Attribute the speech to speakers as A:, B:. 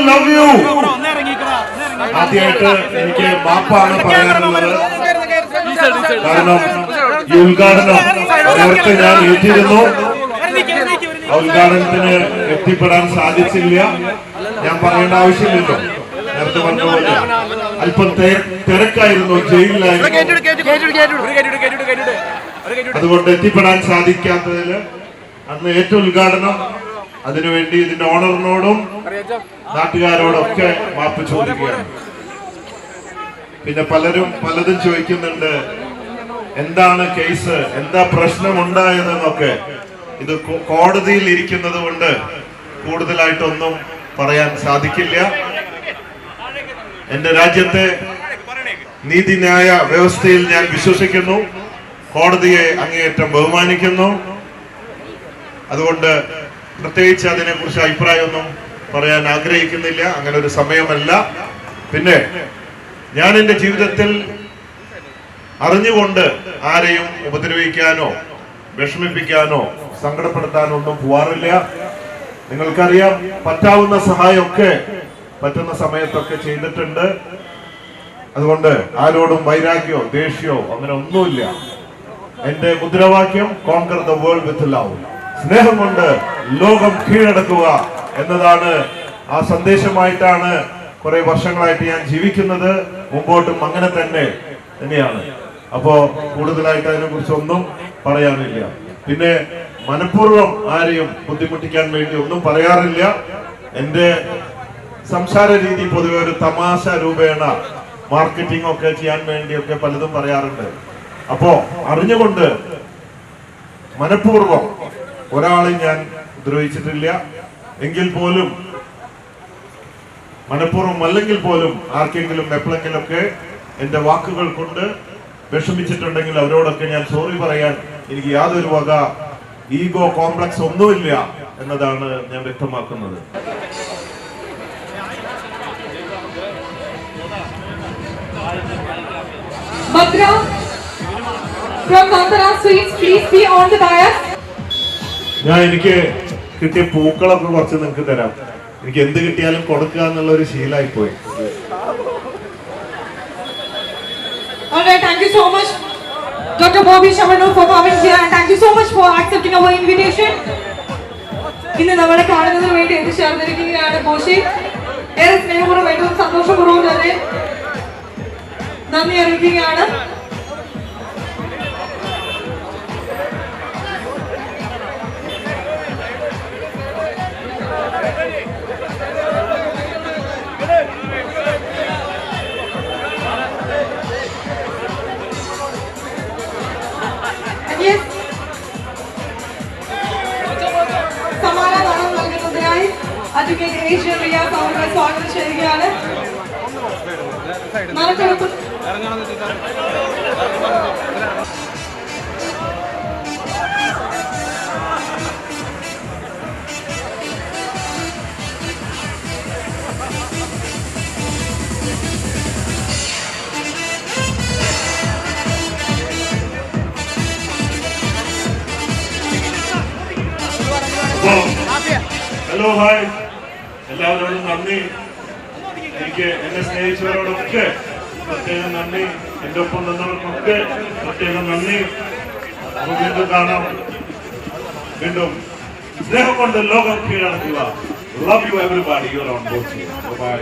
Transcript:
A: Love you. ആദ്യമായിട്ട് എനിക്ക് മാപ്പാണ് പറയാനുള്ളത്. കാരണം ഈ ഉദ്ഘാടനം നേരത്തെ ഞാൻ ഏറ്റിരുന്നു. ഉദ്ഘാടനത്തിന് എത്തിപ്പെടാൻ സാധിച്ചില്ല. ഞാൻ പറയേണ്ട ആവശ്യമില്ലല്ലോ. നേരത്തെ പറഞ്ഞ പോലെ അല്പം തിരക്കായിരുന്നു, ജയിലിലായിരുന്നു. അതുകൊണ്ട് എത്തിപ്പെടാൻ സാധിക്കാത്തതിൽ അന്ന് ഏറ്റവും ഉദ്ഘാടനം അതിനുവേണ്ടി ഇതിന്റെ ഓണറിനോടും നാട്ടുകാരോടൊക്കെ മാപ്പ് ചോദിക്കുകയാണ്. പിന്നെ പലതും ചോദിക്കുന്നുണ്ട്, എന്താണ് കേസ്, എന്താ പ്രശ്നം ഉണ്ടായതെന്നൊക്കെ. ഇത് കോടതിയിൽ ഇരിക്കുന്നത് കൊണ്ട് കൂടുതലായിട്ടൊന്നും പറയാൻ സാധിക്കില്ല. എന്റെ രാജ്യത്തെ നീതിന്യായ വ്യവസ്ഥയിൽ ഞാൻ വിശ്വസിക്കുന്നു, കോടതിയെ അങ്ങേയറ്റം ബഹുമാനിക്കുന്നു. അതുകൊണ്ട് പ്രത്യേകിച്ച് അതിനെക്കുറിച്ച് അഭിപ്രായമൊന്നും പറയാൻ ആഗ്രഹിക്കുന്നില്ല. അങ്ങനെ ഒരു സമയമല്ല. പിന്നെ ഞാൻ എൻ്റെ ജീവിതത്തിൽ അറിഞ്ഞുകൊണ്ട് ആരെയും ഉപദ്രവിക്കാനോ വിഷമിപ്പിക്കാനോ സങ്കടപ്പെടുത്താനോ ഒന്നും പോവാറില്ല. നിങ്ങൾക്കറിയാം, പറ്റാവുന്ന സഹായമൊക്കെ പറ്റുന്ന സമയത്തൊക്കെ ചെയ്തിട്ടുണ്ട്. അതുകൊണ്ട് ആരോടും വൈരാഗ്യമോ ദേഷ്യമോ അങ്ങനെ ഒന്നുമില്ല. എന്റെ മുദ്രാവാക്യം conquer the world with love, സ്നേഹം കൊണ്ട് ലോകം കീഴടക്കുക എന്നതാണ്. ആ സന്ദേശമായിട്ടാണ് കുറെ വർഷങ്ങളായിട്ട് ഞാൻ ജീവിക്കുന്നത്. മുമ്പോട്ടും അങ്ങനെ തന്നെയാണ്. അപ്പോ കൂടുതലായിട്ട് അതിനെ കുറിച്ച് ഒന്നും പറയാനില്ല. പിന്നെ മനഃപൂർവ്വം ആരെയും ബുദ്ധിമുട്ടിക്കാൻ വേണ്ടി ഒന്നും പറയാറില്ല. എന്റെ സംസാര രീതി പൊതുവെ ഒരു തമാശ രൂപേണ മാർക്കറ്റിംഗ് ഒക്കെ ചെയ്യാൻ വേണ്ടിയൊക്കെ പലതും പറയാറുണ്ട്. അപ്പോ അറിഞ്ഞുകൊണ്ട് മനഃപൂർവ്വം ഒരാളെ ഞാൻ ഉപദ്രവിച്ചിട്ടില്ല. എങ്കിൽ പോലും മനഃപൂർവ്വം അല്ലെങ്കിൽ പോലും ആർക്കെങ്കിലും എപ്പോഴെങ്കിലൊക്കെ എന്റെ വാക്കുകൾ കൊണ്ട് വിഷമിച്ചിട്ടുണ്ടെങ്കിൽ അവരോടൊക്കെ ഞാൻ സോറി പറയാൻ എനിക്ക് യാതൊരു വക ഈഗോ കോംപ്ലക്സ് ഒന്നുമില്ല എന്നതാണ് ഞാൻ വ്യക്തമാക്കുന്നത്. ഞാൻ എനിക്ക് കിട്ടിയ പൂക്കളൊക്കെ കുറച്ച് നിങ്ങൾക്ക് തരാം. എനിക്ക് എന്ത് കിട്ടിയാലും കൊടുക്കുക എന്നുള്ള ഒരു ശീലമായി പോയി.
B: Alright, thank you so much, Dr. Bobby Shamanu, for coming here, and thank you so much for accepting our invitation. ഇന്ന് നമ്മളെ കാണുന്നതിന് വേണ്ടി എത്തിച്ചേർന്നിരിക്കുകയാണ് ബോഷി. ഏറെ സ്നേഹപൂർവ്വം ഏറ്റവും സന്തോഷപൂർവ്വം തന്നെ നന്ദി അറിയിക്കുകയാണ്. സമാധാനം നൽകുന്നതിനായി അഡ്വക്കേറ്റ് ഏഷ്യൻ റിയാസ് അവരുടെ സ്വാഗതം ചെയ്യുകയാണ്.
A: ഹലോ, ഹായ്, എല്ലാവരോടും നന്ദി. എനിക്ക് എന്നെ സ്നേഹിച്ചവരോടൊക്കെ പ്രത്യേകം നന്ദി. എൻ്റെ ഒപ്പം നിന്നവർക്കൊക്കെ പ്രത്യേകം നന്ദി. നമുക്ക് വീണ്ടും കാണാം. വീണ്ടും സ്നേഹം കൊണ്ട് ലോകം കീഴടക്കുക. Love you everybody. You are on board. By.